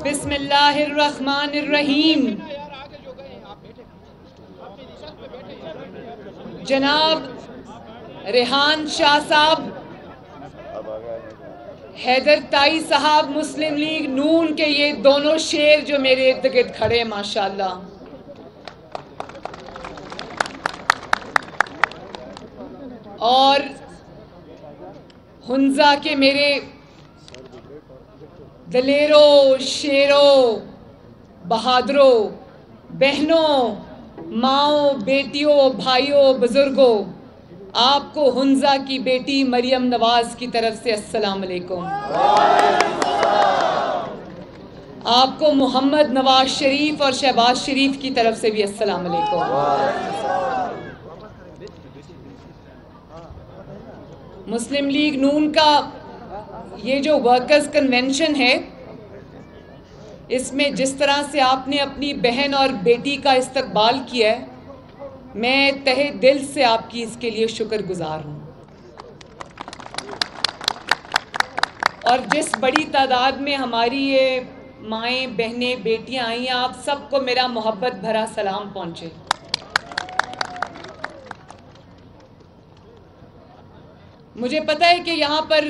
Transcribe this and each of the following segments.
بسم اللہ الرحمن الرحیم. جناب ریحان شاہ صاحب، حیدر تائی صاحب، مسلم لیگ نون کے یہ دونوں شیر جو میرے ارد گرد کھڑے ہیں ماشاءاللہ، اور ہنزا کے میرے دلیروں، شیروں، بہادروں، بہنوں، ماؤں، بیٹیوں، بھائیوں، بزرگوں، آپ کو ہنزا کی بیٹی مریم نواز کی طرف سے السلام علیکم. آپ کو محمد نواز شریف اور شہباز شریف کی طرف سے بھی السلام علیکم. مسلم لیگ نون کا یہ جو ورکرز کنونشن ہے، اس میں جس طرح سے آپ نے اپنی بہن اور بیٹی کا استقبال کیا ہے، میں تہہ دل سے آپ کی اس کے لیے شکر گزار ہوں. اور جس بڑی تعداد میں ہماری یہ مائیں، بہنیں، بیٹیاں آئی ہیں، آپ سب کو میرا محبت بھرا سلام پہنچے. مجھے پتہ ہے کہ یہاں پر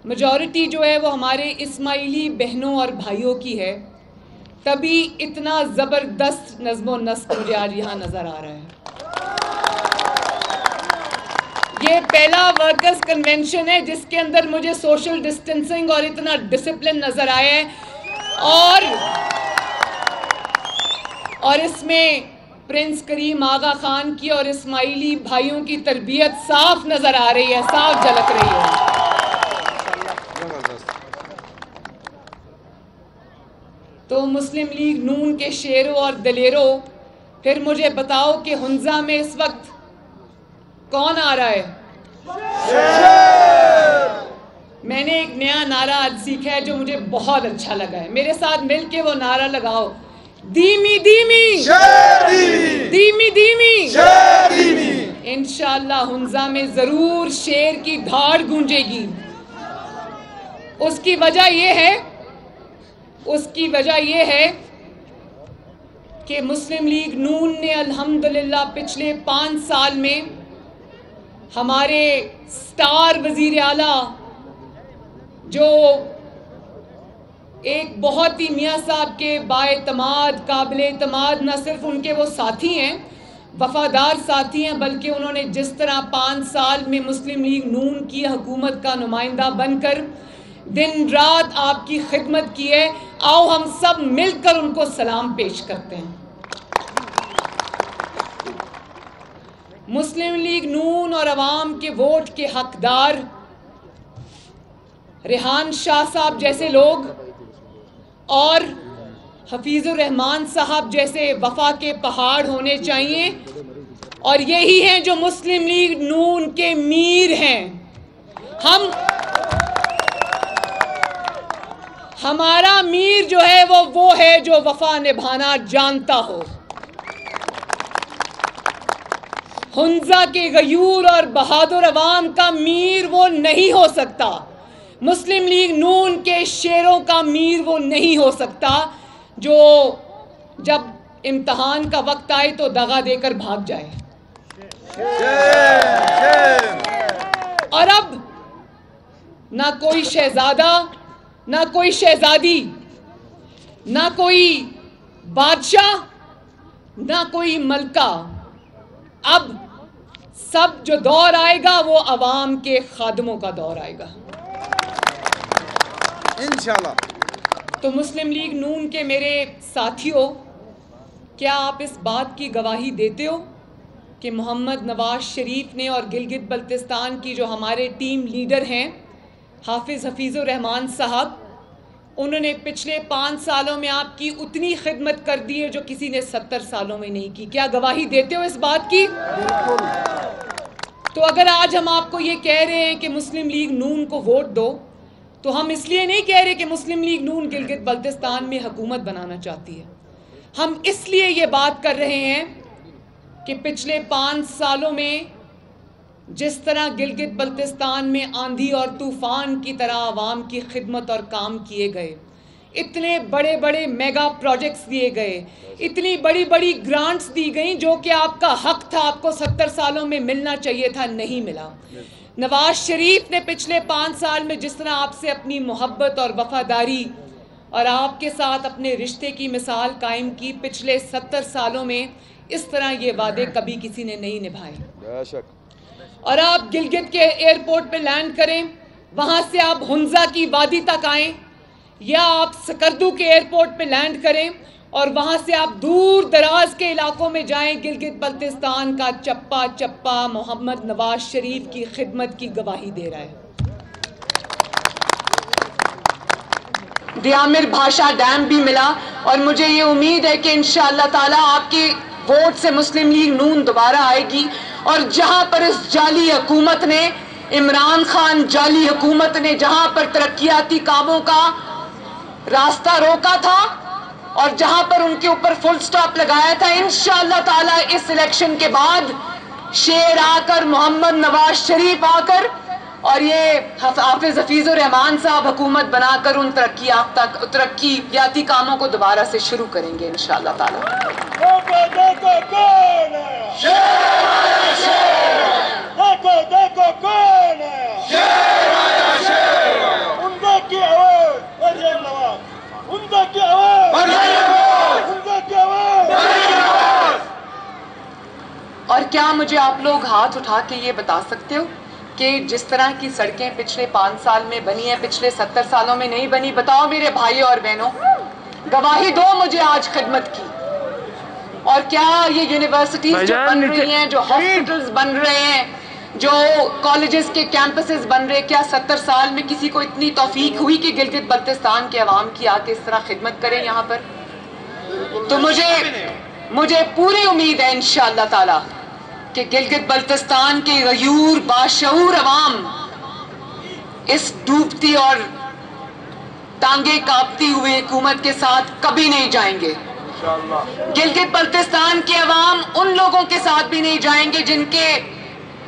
میجورٹی جو ہے وہ ہمارے اسماعیلی بہنوں اور بھائیوں کی ہے، تبھی اتنا زبردست نظم و نسق مجھے آج یہاں نظر آ رہا ہے. یہ پہلا ورکرز کنونشن ہے جس کے اندر مجھے سوشل ڈسٹنسنگ اور اتنا ڈسپلن نظر آیا ہے، اور اس میں پرنس کریم آغا خان کی اور اسماعیلی بھائیوں کی تربیت صاف نظر آ رہی ہے، صاف جھلک رہی ہے. تو مسلم لیگ نون کے شیروں اور دلیروں، پھر مجھے بتاؤ کہ ہنزا میں اس وقت کون آ رہا ہے؟ میں نے ایک نیا نعرہ آج سیکھا ہے جو مجھے بہت اچھا لگا ہے. میرے ساتھ مل کے وہ نعرہ لگاؤ: دیمی دیمی دیمی دیمی. انشاءاللہ ہنزا میں ضرور شیر کی دھاڑ گونجے گی. اس کی وجہ یہ ہے کہ مسلم لیگ نون نے الحمدللہ پچھلے 5 سال میں ہمارے سٹار وزیر اعلیٰ، جو ایک بہت ہی میاں صاحب کے بااعتماد، قابل اعتماد، نہ صرف ان کے وہ ساتھی ہیں، وفادار ساتھی ہیں، بلکہ انہوں نے جس طرح 5 سال میں مسلم لیگ نون کی حکومت کا نمائندہ بن کر دن رات آپ کی خدمت کی ہے، آؤ ہم سب مل کر ان کو سلام پیش کرتے ہیں. مسلم لیگ نون اور عوام کے ووٹ کے حقدار ریحان شاہ صاحب جیسے لوگ اور حفیظ الرحمان صاحب جیسے وفا کے پہاڑ ہونے چاہیے، اور یہی ہیں جو مسلم لیگ نون کے میر ہیں. ہمارا میر جو ہے وہ ہے جو وفا نبھانا جانتا ہو. ہنزا کے غیور اور بہادر عوام کا میر وہ نہیں ہو سکتا. مسلم لیگ نون کے شیروں کا میر وہ نہیں ہو سکتا جو جب امتحان کا وقت آئے تو دغا دے کر بھاگ جائے. اور اب نہ کوئی شہزادہ، نہ کوئی شہزادی، نہ کوئی بادشاہ، نہ کوئی ملکہ، اب سب جو دور آئے گا وہ عوام کے خادموں کا دور آئے گا انشاءاللہ. تو مسلم لیگ نون کے میرے ساتھیوں، کیا آپ اس بات کی گواہی دیتے ہو کہ محمد نواز شریف نے اور گلگت بلتستان کی جو ہمارے ٹیم لیڈر ہیں حفیظ الرحمان صاحب، انہوں نے پچھلے 5 سالوں میں آپ کی اتنی خدمت کر دی ہے جو کسی نے 70 سالوں میں نہیں کی؟ کیا گواہی دیتے ہو اس بات کی؟ تو اگر آج ہم آپ کو یہ کہہ رہے ہیں کہ مسلم لیگ نون کو ووٹ دو، تو ہم اس لیے نہیں کہہ رہے کہ مسلم لیگ نون گلگت بلتستان میں حکومت بنانا چاہتی ہے. ہم اس لیے یہ بات کر رہے ہیں کہ پچھلے 5 سالوں میں جس طرح گلگت بلتستان میں آندھی اور طوفان کی طرح عوام کی خدمت اور کام کیے گئے، اتنے بڑے بڑے میگا پروجیکٹس دیے گئے, اتنی بڑی بڑی گرانٹس دی گئیں جو کہ آپ کا حق تھا, آپ کو 70 سالوں میں ملنا چاہیے تھا, نہیں ملا. نواز شریف نے پچھلے 5 سال میں جس طرح آپ سے اپنی محبت اور وفاداری اور آپ کے ساتھ اپنے رشتے کی مثال قائم کی, پچھلے 70 سالوں میں اس طرح یہ وعدے کبھی کسی نے نہیں نبھائے. اور آپ گلگت کے ایئرپورٹ پہ لینڈ کریں, وہاں سے آپ ہنزا کی وادی تک آئیں, یا آپ سکردو کے ایئرپورٹ پہ لینڈ کریں اور وہاں سے آپ دور دراز کے علاقوں میں جائیں, گلگت بلتستان کا چپا چپا محمد نواز شریف کی خدمت کی گواہی دے رہا ہے. دیامر بھاشا ڈیم بھی ملا, اور مجھے یہ امید ہے کہ انشاءاللہ تعالیٰ آپ کی ووٹ سے مسلم لیگ نون دوبارہ آئے گی. اور جہاں پر اس جعلی حکومت نے, عمران خان جعلی حکومت نے جہاں پر ترقیاتی کاموں کا راستہ روکا تھا اور جہاں پر ان کے اوپر فل سٹاپ لگایا تھا, انشاءاللہ تعالیٰ اس الیکشن کے بعد شیر آ کر, محمد نواز شریف آ کر, اور یہ حافظ حفیظ الرحمان صاحب حکومت بنا کر ان ترقیاتی کاموں کو دوبارہ سے شروع کریں گے انشاءاللہ تعالیٰ. اور کیا مجھے آپ لوگ ہاتھ اٹھا کے یہ بتا سکتے ہو کہ جس طرح کی سڑکیں پچھلے 5 سال میں بنی ہیں پچھلے 70 سالوں میں نہیں بنی؟ بتاؤ میرے بھائی اور بہنوں, گواہی دو مجھے آج خدمت کی. اور کیا یہ یونیورسٹیز جو بن رہی ہیں, جو ہاسپٹلز بن رہے ہیں, جو کالجز کے کیمپسز بن رہے, کیا 70 سال میں کسی کو اتنی توفیق ہوئی کہ گلگت بلتستان کے عوام کی آ کے اس طرح خدمت کریں یہاں پر؟ تو مجھے پوری امید ہے انشاءاللہ تعالیٰ کہ گلگت بلتستان کے غیور باشعور عوام اس ڈوبتی اور ٹانگیں کاپتی ہوئے حکومت کے ساتھ کبھی نہیں جائیں گے. گلگت بلتستان کے عوام ان لوگوں کے ساتھ بھی نہیں جائیں گے جن کے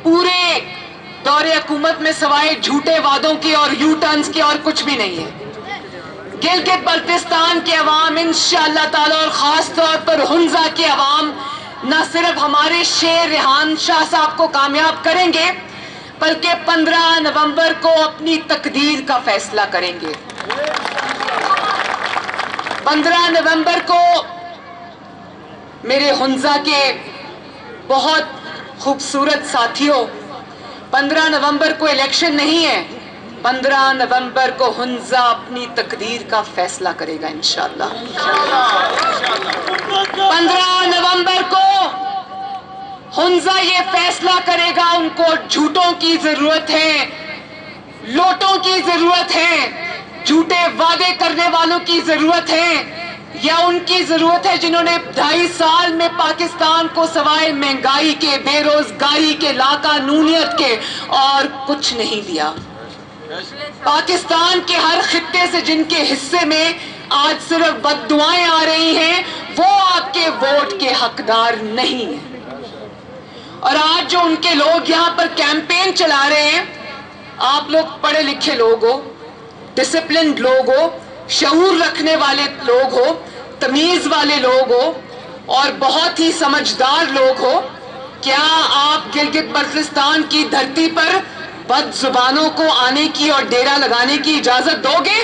پورے دور حکومت میں سوائے جھوٹے وعدوں کے اور یو ٹرنز کے اور کچھ بھی نہیں ہے. گلگت بلتستان کے عوام انشاءاللہ تعالیٰ, اور خاص طور پر ہنزا کے عوام, نہ صرف ہمارے شیر ریحان شاہ صاحب کو کامیاب کریں گے بلکہ 15 نومبر کو اپنی تقدیر کا فیصلہ کریں گے. 15 نومبر کو میرے ہنزا کے بہت خوبصورت ساتھیوں, 15 نومبر کو الیکشن نہیں ہے, 15 نومبر کو ہنزا اپنی تقدیر کا فیصلہ کرے گا انشاءاللہ. 15 نومبر کو ہنزا یہ فیصلہ کرے گا, ان کو جھوٹوں کی ضرورت ہے, لوٹوں کی ضرورت ہے, جھوٹے وعدے کرنے والوں کی ضرورت ہے, یا ان کی ضرورت ہے جنہوں نے 2.5 سال میں پاکستان کو سوائے مہنگائی کے, بے روزگاری کے, لاقانونیت کے اور کچھ نہیں دیا. پاکستان کے ہر خطے سے جن کے حصے میں آج صرف بد دعائیں آ رہی ہیں, وہ آپ کے ووٹ کے حقدار نہیں ہیں. اور آج جو ان کے لوگ یہاں پر کیمپین چلا رہے ہیں, آپ لوگ پڑھے لکھے لوگ ہو, ڈسپلنڈ لوگ ہو, شعور رکھنے والے لوگ ہو, تمیز والے لوگ ہو, اور بہت ہی سمجھدار لوگ ہو, کیا آپ گلگت بلتستان کی دھرتی پر بد زبانوں کو آنے کی اور ڈیرا لگانے کی اجازت دو گے؟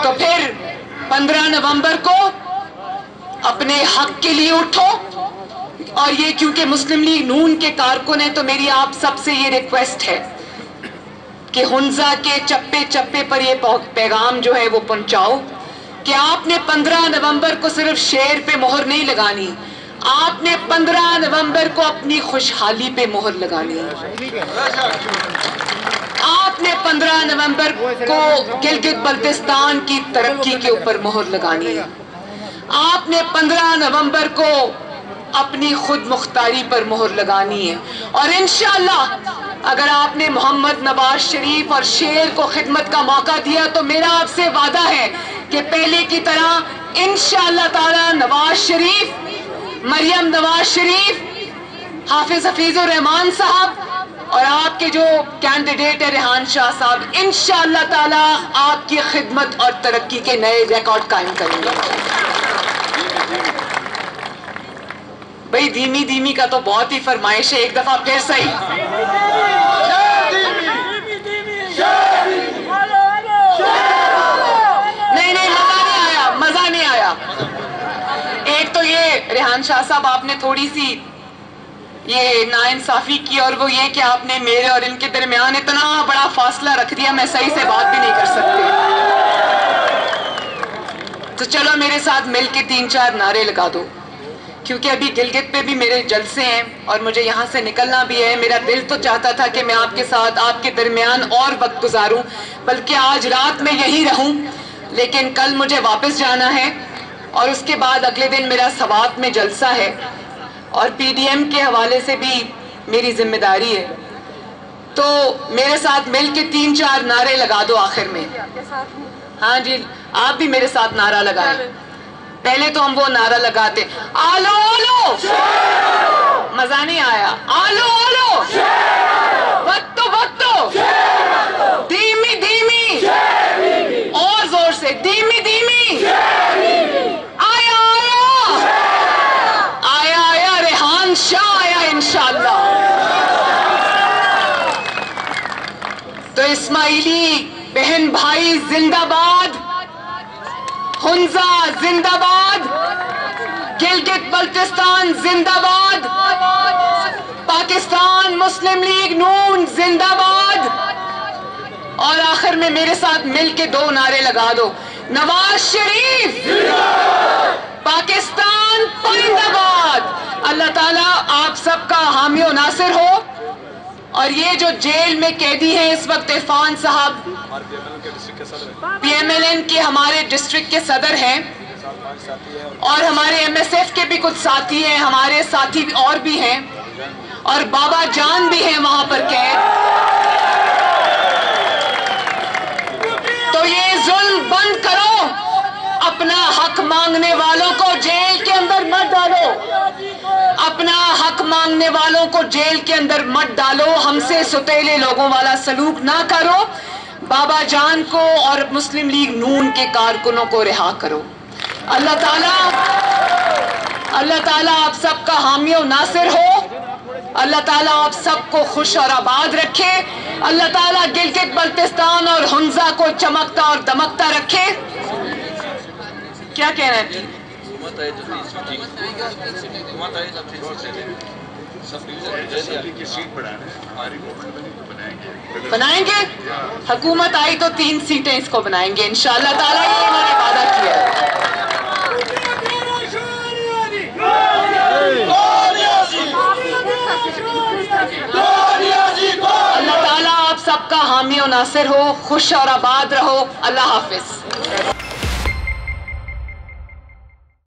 تو پھر 15 نومبر کو اپنے حق کے لیے اٹھو. اور یہ کیونکہ مسلم لیگ نون کے کارکن ہیں تو میری آپ سب سے یہ ریکویسٹ ہے کہ ہنزا کے چپے چپے پر یہ پیغام جو ہے وہ پہنچاؤ کہ آپ نے 15 نومبر کو صرف شیر پہ مہر نہیں لگانی, آپ نے 15 نومبر کو اپنی خوشحالی پہ مہر لگانی ہے. آپ نے 15 نومبر کو گلگت بلتستان کی ترقی کے اوپر مہر لگانی ہے. آپ نے 15 نومبر کو اپنی خود مختاری پر مہر لگانی ہے. اور انشاءاللہ اگر آپ نے محمد نواز شریف اور شیر کو خدمت کا موقع دیا تو میرا آپ سے وعدہ ہے کہ پہلے کی طرح انشاءاللہ تعالی نواز شریف, مریم نواز شریف, حافظ حفیظ الرحمان صاحب اور آپ کے جو کینڈیڈیٹ ہے ریحان شاہ صاحب انشاءاللہ تعالی آپ کی خدمت اور ترقی کے نئے ریکارڈ قائم کریں گے. بھئی دھیمی دھیمی کا تو بہت ہی فرمائش ہے, ایک دفعہ پھر صحیح. نہیں مزہ نہیں آیا. ایک تو یہ ریحان شاہ صاحب آپ نے تھوڑی سی یہ ناانصافی کی, اور وہ یہ کہ آپ نے میرے اور ان کے درمیان اتنا بڑا فاصلہ رکھ دیا, میں صحیح سے بات بھی نہیں کر سکتی. تو چلو میرے ساتھ مل کے 3-4 نعرے لگا دو, کیونکہ ابھی گلگت پہ بھی میرے جلسے ہیں اور مجھے یہاں سے نکلنا بھی ہے. میرا دل تو چاہتا تھا کہ میں آپ کے ساتھ آپ کے درمیان اور وقت گزاروں, بلکہ آج رات میں یہی رہوں, لیکن کل مجھے واپس جانا ہے اور اس کے بعد اگلے دن میرا سوات میں جلسہ ہے, اور پی ڈی ایم کے حوالے سے بھی میری ذمہ داری ہے. تو میرے ساتھ مل کے 3-4 نعرے لگا دو آخر میں. ہاں جی, آپ بھی میرے ساتھ نعرہ لگائیں. پہلے تو ہم وہ نعرہ لگاتے آلو آلو, مزہ نہیں آیا. آلو آلو, وقتو وقتو, دھیمی دھیمی, اور زور سے دھیمی دھیمی. آیا آیا, آیا آیا ریحان شاہ آیا انشاءاللہ. تو اسماعیلی بہن بھائی زندہ باد, ہنزا زندہ باد, گلگت بلتستان زندہ باد, پاکستان مسلم لیگ نون زندہ باد. اور آخر میں میرے ساتھ مل کے 2 نعرے لگا دو. نواز شریف پاکستان پائندہ باد. اللہ تعالیٰ آپ سب کا حامی و ناصر ہو. اور یہ جو جیل میں قیدی ہیں اس وقت عرفان صاحب پی ایم ایل این کے ہمارے ڈسٹرکٹ کے صدر ہیں, اور ہمارے ایم ایس ایف کے بھی کچھ ساتھی ہیں, ہمارے ساتھی اور بھی ہیں, اور بابا جان بھی ہیں وہاں پر قید. تو یہ ظلم بند کرو, اپنا حق مانگنے والوں کو جیل کے اندر مت ڈالو, اپنا حق مانگنے والوں کو جیل کے اندر مت ڈالو. ہم سے ستیلے لوگوں والا سلوک نہ کرو. بابا جان کو اور مسلم لیگ نون کے کارکنوں کو رہا کرو. اللہ تعالیٰ آپ سب کا حامی و ناصر ہو. اللہ تعالیٰ آپ سب کو خوش اور آباد رکھے. اللہ تعالیٰ گلگت بلتستان اور ہنزا کو چمکتا اور دمکتا رکھے. کیا کہنا ہے؟ بنائیں گے. حکومت آئی تو 3 سیٹیں اس کو بنائیں گے انشاءاللہ تعالیٰ, یہ انہوں نے وعدہ کیا ہے. اللہ تعالیٰ آپ سب کا حامی و ناصر ہو. خوش اور آباد رہو. اللہ حافظ.